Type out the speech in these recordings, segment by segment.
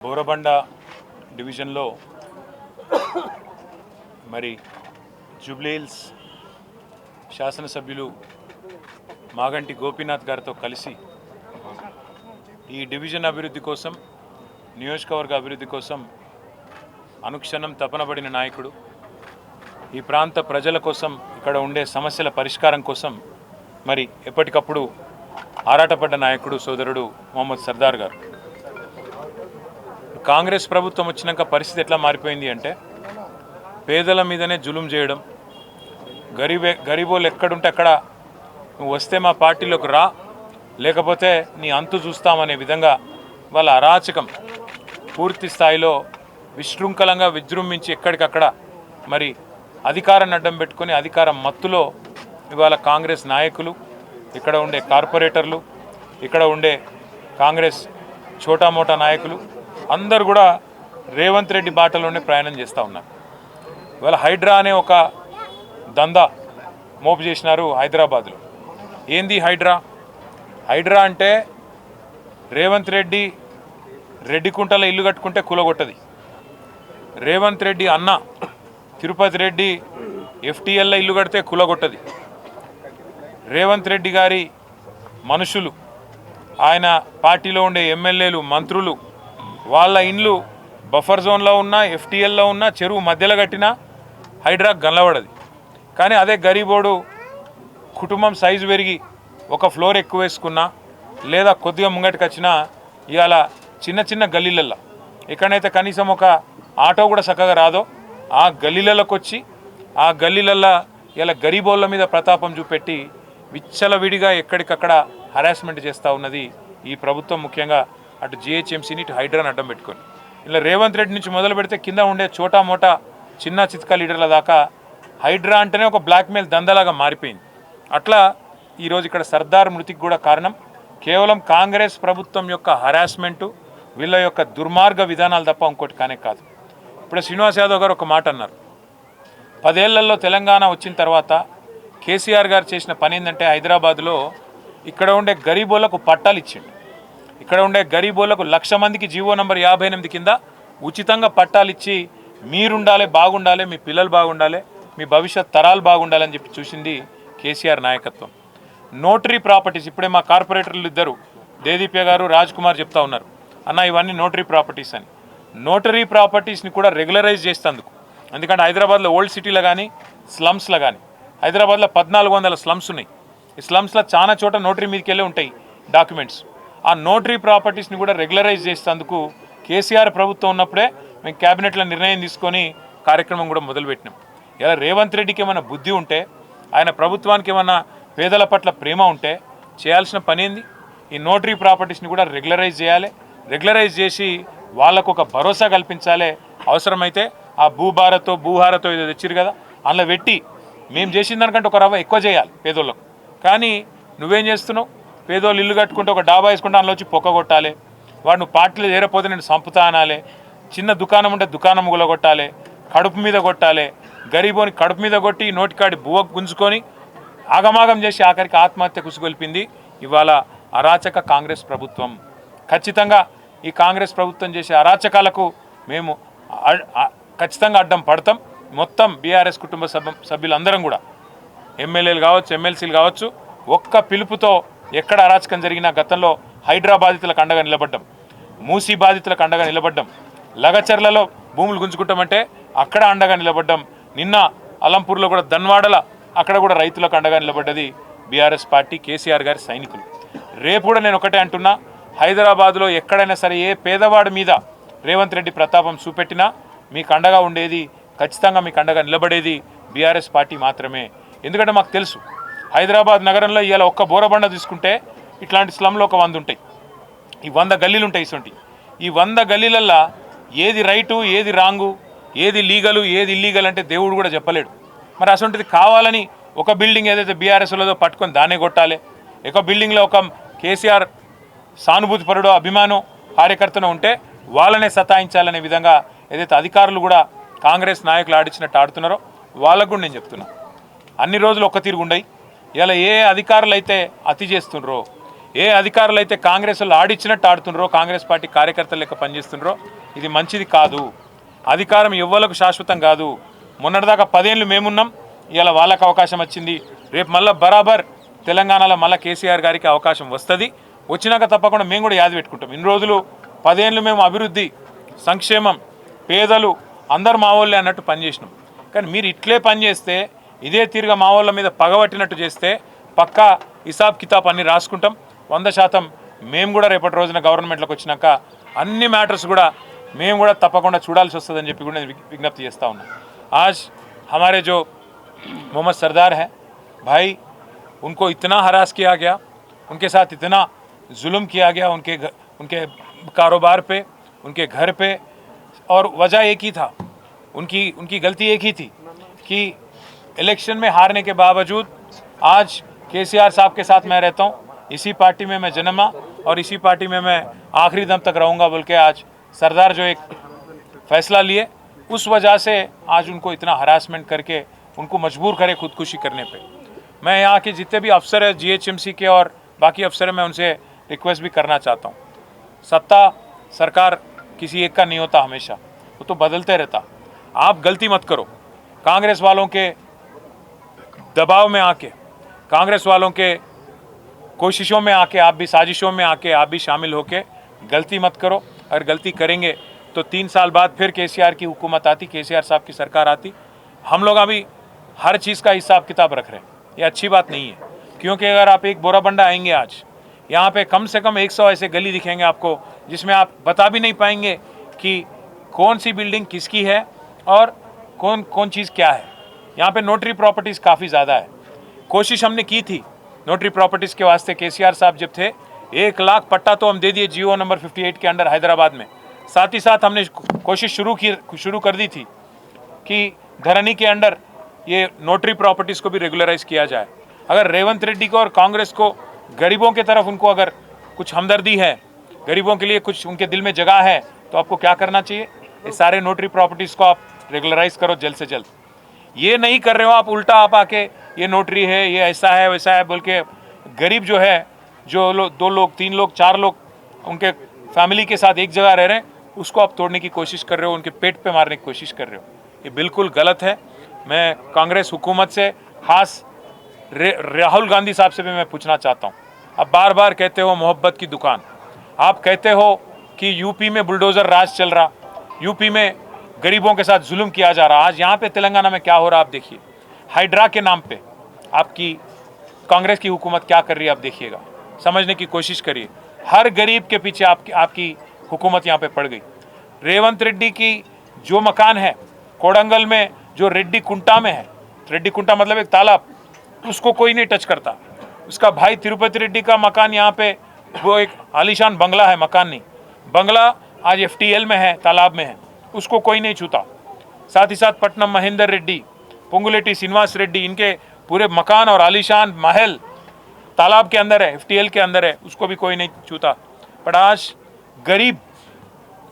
బోరబండ డివిజన్లో మరి జూబ్లీహిల్స్ శాసనసభ్యులు మాగంటి గోపీనాథ్ గారితో కలిసి ఈ డివిజన్ అభివృద్ధి కోసం, నియోజకవర్గ అభివృద్ధి కోసం అనుక్షణం తపనబడిన నాయకుడు, ఈ ప్రాంత ప్రజల కోసం, ఇక్కడ ఉండే సమస్యల పరిష్కారం కోసం మరి ఎప్పటికప్పుడు ఆరాటపడ్డ నాయకుడు సోదరుడు మొహమ్మద్ సర్దార్ గారు. కాంగ్రెస్ ప్రభుత్వం వచ్చినాక పరిస్థితి ఎట్లా మారిపోయింది అంటే, పేదల మీదనే జులుం చేయడం, గరీబోళ్ళు ఎక్కడుంటే అక్కడ నువ్వు వస్తే మా పార్టీలోకి రా, లేకపోతే నీ అంతు చూస్తామనే విధంగా వాళ్ళ అరాచకం పూర్తి స్థాయిలో విశృంఖలంగా విజృంభించి ఎక్కడికక్కడ మరి అధికారాన్ని అడ్డం పెట్టుకొని అధికారం మత్తులో ఇవాళ కాంగ్రెస్ నాయకులు, ఇక్కడ ఉండే కార్పొరేటర్లు, ఇక్కడ ఉండే కాంగ్రెస్ చోటామోటా నాయకులు అందరూ కూడా రేవంత్ రెడ్డి బాటలోనే ప్రయాణం చేస్తూ ఉన్నారు. ఇవాళ హైడ్రా అనే ఒక దందా మోపు చేసినారు హైదరాబాద్లో. ఏంది హైడ్రా? హైడ్రా అంటే రేవంత్ రెడ్డి రెడ్డికుంటలో ఇల్లు కట్టుకుంటే కూలగొట్టది. రేవంత్ రెడ్డి అన్న తిరుపతి రెడ్డి ఎఫ్టీఎల్లో ఇల్లు కడితే కూలగొట్టది. రేవంత్ రెడ్డి గారి మనుషులు, ఆయన పార్టీలో ఉండే ఎమ్మెల్యేలు, మంత్రులు, వాళ్ళ ఇండ్లు బఫర్ జోన్లో ఉన్నా, ఎఫ్టీఎల్లో ఉన్నా, చెరువు మధ్యలో కట్టినా హైడ్రా గల్లబడది. కానీ అదే గరీబోడు కుటుంబం సైజు పెరిగి ఒక ఫ్లోర్ ఎక్కువ వేసుకున్నా, లేదా కొద్దిగా ముంగటికి వచ్చినా ఇవాళ చిన్న చిన్న గల్లీలల్లో ఎక్కడైతే కనీసం ఒక ఆటో కూడా చక్కగా రాదో ఆ గల్లీలలోకి వచ్చి ఆ గల్లీలల్లో ఇలా గరీబోళ్ళ మీద ప్రతాపం చూపెట్టి విచ్చలవిడిగా ఎక్కడికక్కడ హరాస్మెంట్ చేస్తూ ఉన్నది ఈ ప్రభుత్వం. ముఖ్యంగా అటు జిహెచ్ఎంసీని, ఇటు హైడ్రాని అడ్డం పెట్టుకొని ఇలా రేవంత్ రెడ్డి నుంచి మొదలు పెడితే కింద ఉండే చోటా మోటా చిన్న చిత్కా లీడర్ల దాకా హైడ్రా అంటేనే ఒక బ్లాక్మెయిల్ దందలాగా మారిపోయింది. అట్లా ఈరోజు ఇక్కడ సర్దార్ మృతికి కూడా కారణం కేవలం కాంగ్రెస్ ప్రభుత్వం యొక్క హరాస్మెంటు, వీళ్ళ యొక్క దుర్మార్గ విధానాలు తప్ప ఇంకోటి కానే కాదు. ఇప్పుడు శ్రీనివాస్ యాదవ్ గారు ఒక మాట అన్నారు, 10 ఏళ్లలో తెలంగాణ వచ్చిన తర్వాత కేసీఆర్ గారు చేసిన పని ఏంటంటే హైదరాబాద్లో ఇక్కడ ఉండే గరీబోళ్లకు పట్టాలు ఇచ్చిండు. ఇక్కడ ఉండే గరీబోళ్లకు 1,00,000 మందికి జీవో నంబర్ 58 కింద ఉచితంగా పట్టాలు ఇచ్చి మీరుండాలి, బాగుండాలి, మీ పిల్లలు బాగుండాలి, మీ భవిష్యత్ తరాలు బాగుండాలని చెప్పి చూసింది కేసీఆర్ నాయకత్వం. నోటరీ ప్రాపర్టీస్, ఇప్పుడే మా కార్పొరేటర్లు ఇద్దరు దేదీప్య గారు, రాజ్ కుమార్ చెప్తా ఉన్నారు, అన్న ఇవన్నీ నోటరీ ప్రాపర్టీస్ అని. నోటరీ ప్రాపర్టీస్ని కూడా రెగ్యులరైజ్ చేసేందుకు, ఎందుకంటే హైదరాబాద్లో ఓల్డ్ సిటీలో కానీ స్లమ్స్లో కానీ, హైదరాబాద్లో 1400 స్లమ్స్ ఉన్నాయి. ఈ స్లమ్స్లో చాలా చోట నోటరీ మీదకి వెళ్ళి ఉంటాయి డాక్యుమెంట్స్. ఆ నోటరీ ప్రాపర్టీస్ని కూడా రెగ్యులరైజ్ చేసేందుకు కేసీఆర్ ప్రభుత్వం ఉన్నప్పుడే మేము క్యాబినెట్లో నిర్ణయం తీసుకొని కార్యక్రమం కూడా మొదలుపెట్టినాం. ఇలా రేవంత్ రెడ్డికి ఏమైనా బుద్ధి ఉంటే, ఆయన ప్రభుత్వానికి ఏమైనా పేదల పట్ల ప్రేమ ఉంటే చేయాల్సిన పని ఏంది? ఈ నోటరీ ప్రాపర్టీస్ని కూడా రెగ్యులరైజ్ చేయాలి. రెగ్యులరైజ్ చేసి వాళ్ళకు ఒక భరోసా కల్పించాలి. అవసరమైతే ఆ భూహారతో ఏదో తెచ్చిరు కదా, అందులో పెట్టి మేము చేసిన దానికంటే ఒక రవ్వ ఎక్కువ చేయాలి పేదోళ్ళకు. కానీ నువ్వేం చేస్తున్నావు? పేదోళ్ళు ఇల్లు కట్టుకుంటే ఒక డాబా వేసుకుంటే అందులో వచ్చి పొక్క కొట్టాలి, వాడు నువ్వు పార్టీలో చేరపోతే నేను సంపుతా అనాలి, చిన్న దుకాణం ఉంటే దుకాణం గులగొట్టాలి, కడుపు మీద కొట్టాలి, గరీబోని కడుపు మీద కొట్టి నోటికాడి బువ్వ గుంజుకొని ఆగమాగం చేసి ఆఖరికి ఆత్మహత్య కుసుగొల్పింది ఇవాళ అరాచక కాంగ్రెస్ ప్రభుత్వం. ఖచ్చితంగా ఈ కాంగ్రెస్ ప్రభుత్వం చేసే అరాచకాలకు మేము ఖచ్చితంగా అడ్డం పడతాం. మొత్తం బీఆర్ఎస్ కుటుంబ సభ్యులందరం కూడా, ఎమ్మెల్యేలు కావచ్చు, ఎమ్మెల్సీలు కావచ్చు, ఒక్క పిలుపుతో ఎక్కడ అరాచకం జరిగినా గతంలో హైడ్రా బాధితులకు అండగా నిలబడ్డం, మూసీ బాధితులకు అండగా నిలబడ్డం, లగచర్లలో భూములు గుంజుకుంటామంటే అక్కడ అండగా నిలబడ్డం, నిన్న అలంపూర్లో కూడా ధన్వాడల అక్కడ కూడా రైతులకు అండగా నిలబడ్డది బీఆర్ఎస్ పార్టీ, కేసీఆర్ గారి సైనికులు. రేపు కూడా నేను ఒకటే అంటున్నా, హైదరాబాద్లో ఎక్కడైనా సరే ఏ పేదవాడి మీద రేవంత్ రెడ్డి ప్రతాపం చూపెట్టినా మీకు అండగా ఉండేది, ఖచ్చితంగా మీకు అండగా నిలబడేది బీఆర్ఎస్ పార్టీ మాత్రమే. ఎందుకంటే మాకు తెలుసు హైదరాబాద్ నగరంలో ఇవాళ ఒక్క బోరబండ తీసుకుంటే ఇట్లాంటి స్లమ్లో ఒక 100 ఉంటాయి, ఈ 100 గల్లీలు ఉంటాయి. ఈ 100 గల్లీలల్లో ఏది రైటు, ఏది రాంగు, ఏది లీగలు, ఏది ఇల్లీగల్ అంటే దేవుడు కూడా చెప్పలేడు. మరి అసొంటిది కావాలని ఒక బిల్డింగ్ ఏదైతే బీఆర్ఎస్లో పట్టుకొని దాన్నే కొట్టాలి, ఒక బిల్డింగ్లో ఒక కేసీఆర్ సానుభూతి పరుడో అభిమానం కార్యకర్తను ఉంటే వాళ్ళనే సతాయించాలనే విధంగా ఏదైతే అధికారులు కూడా కాంగ్రెస్ నాయకులు ఆడించినట్టు ఆడుతున్నారో వాళ్ళకు కూడా నేను చెప్తున్నా, అన్ని రోజులు ఒక్క తీరు ఉండయి. ఇలా ఏ అధికారులు అయితే అతి చేస్తుండ్రో, ఏ అధికారులు అయితే కాంగ్రెస్లో ఆడిచ్చినట్టు ఆడుతుండ్రో, కాంగ్రెస్ పార్టీ కార్యకర్తలు లెక్క పనిచేస్తుండ్రో ఇది మంచిది కాదు. అధికారం ఎవ్వలకు శాశ్వతం కాదు. మొన్నటిదాకా 10 ఏళ్ళు మేమున్నాం, ఇవాళ వాళ్ళకి అవకాశం వచ్చింది. రేపు మళ్ళీ బరాబర్ తెలంగాణలో మళ్ళీ కేసీఆర్ గారికి అవకాశం వస్తుంది. వచ్చినాక తప్పకుండా మేము కూడా యాది పెట్టుకుంటాం. ఇన్ని రోజులు 10 ఏళ్ళు మేము అభివృద్ధి, సంక్షేమం, పేదలు అందరు మా వాళ్ళే అన్నట్టు పనిచేసినాం. కానీ మీరు ఇట్లే పనిచేస్తే, ఇదే తీరుగా మా వాళ్ళ మీద పగబట్టినట్టు చేస్తే పక్కా హిసాబ్ కితాబ్ అన్ని రాసుకుంటాం. 100% మేము కూడా రేపటి రోజున గవర్నమెంట్లోకి వచ్చినాక అన్ని మ్యాటర్స్ కూడా మేము కూడా తప్పకుండా చూడాల్సి వస్తుందని చెప్పి కూడా నేను విజ్ఞప్తి చేస్తూ ఉన్నాను. आज हमारे जो मोहम्मद सरदार हैं भाई, उनको इतना हरास किया गया, उनके साथ इतना जुल्म किया गया, उनके कारोबार पे, उनके घर पे, और वजह एक ही था, उनकी गलती एक ही थी कि इलेक्शन में हारने के बावजूद आज केसीआर साहब के साथ मैं रहता हूँ, इसी पार्टी में मैं जन्मा और इसी पार्टी में मैं आखिरी दम तक रहूँगा बोल के आज सरदार जो एक फैसला लिए, उस वजह से आज उनको इतना हरासमेंट करके उनको मजबूर करे खुदकुशी करने पे। मैं यहाँ के जितने भी अफसर हैं जीएचएमसी के और बाकी अफसर हैं, मैं उनसे रिक्वेस्ट भी करना चाहता हूँ, सत्ता सरकार किसी एक का नहीं होता, हमेशा वो तो बदलते रहता। आप गलती मत करो, कांग्रेस वालों के दबाव में आके, कांग्रेस वालों के कोशिशों में आके, आप भी साजिशों में आके आप भी शामिल होके गलती मत करो। अगर गलती करेंगे तो 3 साल बाद फिर केसीआर की हुकूमत आती, केसीआर साहब की सरकार आती। हम लोग अभी हर चीज़ का हिसाब किताब रख रहे हैं, ये अच्छी बात नहीं है। क्योंकि अगर आप एक बोराबंडा आएंगे आज, यहाँ पे कम से कम 100 ऐसे गली दिखेंगे आपको जिसमें आप बता भी नहीं पाएंगे कि कौन सी बिल्डिंग किसकी है और कौन चीज़ क्या है। यहाँ पे नोटरी प्रॉपर्टीज़ काफ़ी ज़्यादा है। कोशिश हमने की थी नोटरी प्रॉपर्टीज़ के वास्ते, केसीआर साहब जब थे 1 लाख पट्टा तो हम दे दिए GO नंबर 58 के अंडर हैदराबाद में। साथ ही साथ हमने कोशिश शुरू कर दी थी कि धरनी के अंडर ये नोटरी प्रॉपर्टीज़ को भी रेगुलराइज किया जाए। अगर रेवंत रेड्डी को और कांग्रेस को गरीबों की तरफ उनको अगर कुछ हमदर्दी है, गरीबों के लिए कुछ उनके दिल में जगह है, तो आपको क्या करना चाहिए, ये सारे नोटरी प्रॉपर्टीज़ को आप रेगुलराइज करो जल्द से जल्द। ये नहीं कर रहे हो आप, उल्टा आप आके ये नोटरी है, ये ऐसा है वैसा है बोल के गरीब जो है, जो 2 लोग 3 लोग 4 लोग उनके फैमिली के साथ एक जगह रह रहे हैं, उसको आप तोड़ने की कोशिश कर रहे हो, उनके पेट पे मारने की कोशिश कर रहे हो। ये बिल्कुल गलत है। मैं कांग्रेस हुकूमत से, खास राहुल गांधी साहब से भी मैं पूछना चाहता हूँ, अब बार बार कहते हो मोहब्बत की दुकान, आप कहते हो कि यूपी में बुलडोज़र राज चल रहा, यूपी में गरीबों के साथ जुल्म किया जा रहा। आज यहाँ पे तेलंगाना में क्या हो रहा आप देखिए, हाइड्रा के नाम पे आपकी कांग्रेस की हुकूमत क्या कर रही है आप देखिएगा, समझने की कोशिश करिए। हर गरीब के पीछे आपकी हुकूमत यहाँ पे पड़ गई। रेवंत रेड्डी की जो मकान है कोडंगल में, जो रेड्डी कुंटा में है, रेड्डी कुंटा मतलब एक तालाब, उसको कोई नहीं टच करता। उसका भाई तिरुपति रेड्डी का मकान यहाँ पे, वो एक आलीशान बंगला है, मकान नहीं बंगला, आज FTL में है, तालाब में है, उसको कोई नहीं छूता। साथ ही साथ पट्टनम महेंद्र रेड्डी, पोंगुलेटी श्रीनिवास रेड्डी, इनके पूरे मकान और आलीशान महल तालाब के अंदर है, FTL के अंदर है, उसको भी कोई नहीं छूता। पर आज गरीब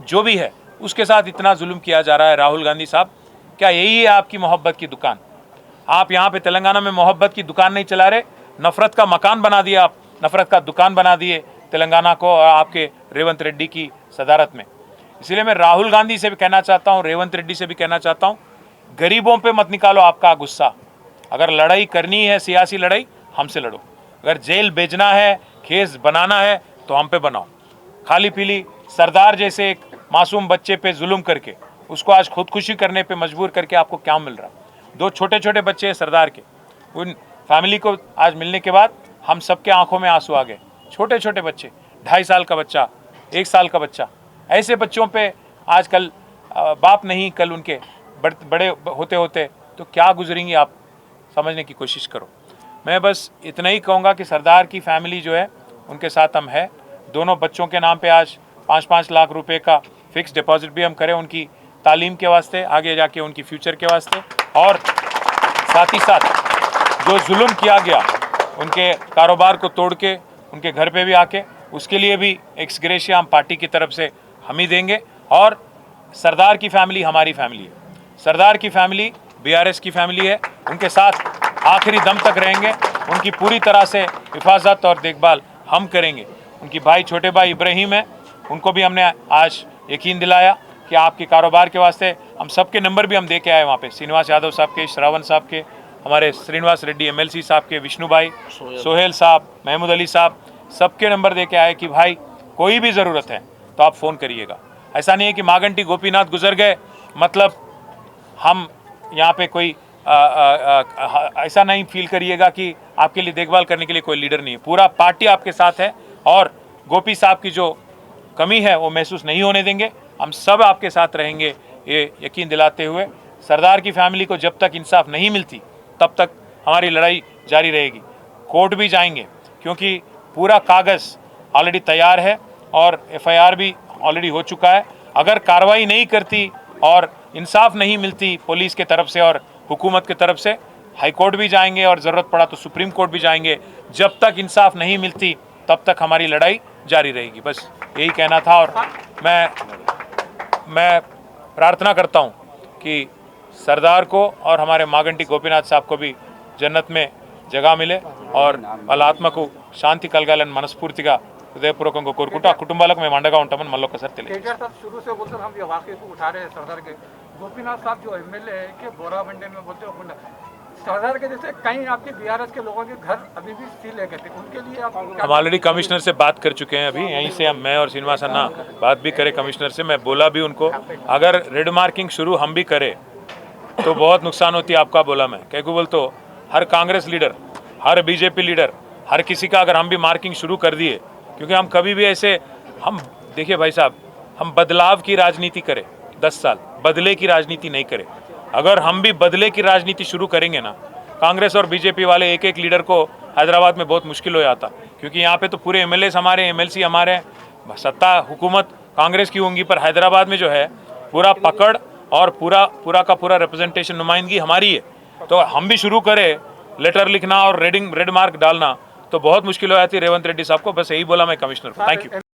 जो भी है उसके साथ इतना जुल्म किया जा रहा है। राहुल गांधी साहब, क्या यही है आपकी मोहब्बत की दुकान? आप यहाँ पे तेलंगाना में मोहब्बत की दुकान नहीं चला रहे, नफरत का मकान बना दिया, आप नफरत का दुकान बना दिए तेलंगाना को और आपके रेवंत रेड्डी की सदारत में। इसलिए मैं राहुल गांधी से भी कहना चाहता हूँ, रेवंत रेड्डी से भी कहना चाहता हूँ, गरीबों पे मत निकालो आपका गुस्सा। अगर लड़ाई करनी है, सियासी लड़ाई, हमसे लड़ो। अगर जेल भेजना है, केस बनाना है, तो हम पे बनाओ। खाली पीली सरदार जैसे एक मासूम बच्चे पे जुल्म करके उसको आज खुदकुशी करने पे मजबूर करके आपको क्या मिल रहा? 2 छोटे छोटे बच्चे हैं सरदार के, उन फैमिली को आज मिलने के बाद हम सबके आंखों में आंसू आ गए। छोटे छोटे बच्चे, 2.5 साल का बच्चा, 1 साल का बच्चा, ऐसे बच्चों पे आजकल बाप नहीं, कल उनके बड़े होते होते तो क्या गुजरेंगी आप, समझने की कोशिश करो। मैं बस इतना ही कहूँगा कि सरदार की फैमिली जो है उनके साथ हम है। दोनों बच्चों के नाम पे आज 5-5 लाख रुपए का फिक्स डिपॉजिट भी हम करें, उनकी तालीम के वास्ते, आगे जाके उनकी फ्यूचर के वास्ते। और साथ ही साथ जो जुल्म किया गया उनके कारोबार को तोड़ के उनके घर पे भी आके, उसके लिए भी एक्स ग्रेशिया हम पार्टी की तरफ से हम ही देंगे। और सरदार की फैमिली हमारी फैमिली है, सरदार की फैमिली BRS की फैमिली है, उनके साथ आखिरी दम तक रहेंगे, उनकी पूरी तरह से हिफाजत और देखभाल हम करेंगे। उनकी भाई छोटे भाई इब्राहिम है, उनको भी हमने आज यकीन दिलाया कि आपके कारोबार के वास्ते हम सबके नंबर भी हम दे के आए वहाँ पे, श्रीनिवास यादव साहब के, श्रावण साहब के, हमारे श्रीनिवास रेड्डी MLC साहब के, विष्णु भाई, सोहेल साहब, महमूद अली साहब, सबके नंबर दे के आए कि भाई कोई भी ज़रूरत है तो आप फ़ोन करिएगा। ऐसा नहीं है कि मागंटी गोपीनाथ गुजर गए मतलब हम यहाँ पे कोई ऐसा नहीं फील करिएगा कि आपके लिए देखभाल करने के लिए कोई लीडर नहीं है। पूरा पार्टी आपके साथ है और गोपी साहब की जो कमी है वो महसूस नहीं होने देंगे। हम सब आपके साथ रहेंगे, ये यकीन दिलाते हुए सरदार की फैमिली को जब तक इंसाफ नहीं मिलती तब तक हमारी लड़ाई जारी रहेगी। कोर्ट भी जाएंगे क्योंकि पूरा कागज़ ऑलरेडी तैयार है और FIR भी ऑलरेडी हो चुका है। अगर कार्रवाई नहीं करती और इंसाफ नहीं मिलती पुलिस के तरफ से और हुकूमत के तरफ से, हाई कोर्ट भी जाएंगे और ज़रूरत पड़ा तो सुप्रीम कोर्ट भी जाएंगे। जब तक इंसाफ नहीं मिलती तब तक हमारी लड़ाई जारी रहेगी। बस यही कहना था और मैं प्रार्थना करता हूँ कि सरदार को और हमारे मागंटी गोपीनाथ साहब को भी जन्नत में जगह मिले और వాళ్ళ ఆత్మకు శాంతి కలగాలని మనస్ఫూర్తిగా హృదయపూర్వకంగా కోరుకుంటూ ఆ కుటుంబాలకు మేము అండగా ఉంటామని మళ్ళీ ఒకసారి తెలియజేస్తాం। केजरीवाल साहब शुरू से बोलते हम ये वाकई को उठा रहे हैं सरदार के। गोपीनाथ साहब जो MLA है कि बोरा मंडी में बोलते हो सरदार के जैसे कई आपके BRS के लोगों के घर अभी भी सील है कहते, उनके लिए आप हम ऑलरेडी कमिश्नर से बात कर चुके हैं। अभी यहीं से मैं और श्रीनिवास अन्ना बात भी करें कमिश्नर से। मैं बोला भी उनको अगर रेड मार्किंग शुरू हम भी करें तो बहुत नुकसान होती है आपका। बोला मैं क्या बोल तो हर कांग्रेस लीडर, हर BJP लीडर, हर किसी का अगर हम भी मार्किंग शुरू कर दिए, क्योंकि हम कभी भी ऐसे हम देखिए भाई साहब, हम बदलाव की राजनीति करें 10 साल, बदले की राजनीति नहीं करें। अगर हम भी बदले की राजनीति शुरू करेंगे ना, कांग्रेस और BJP वाले एक एक लीडर को हैदराबाद में बहुत मुश्किल हो जाता, क्योंकि यहाँ पे तो पूरे MLAs हमारे, MLC हमारे, सत्ता हुकूमत कांग्रेस की होंगी, पर हैदराबाद में जो है पूरा पकड़ और पूरा का पूरा रिप्रेजेंटेशन, नुमाइंदगी हमारी है। तो हम भी शुरू करें लेटर लिखना और रेड मार्क डालना तो बहुत मुश्किल हो जाती है रेवंत रेड्डी साहब को। बस यही बोला मैं कमिश्नर को। Thank you.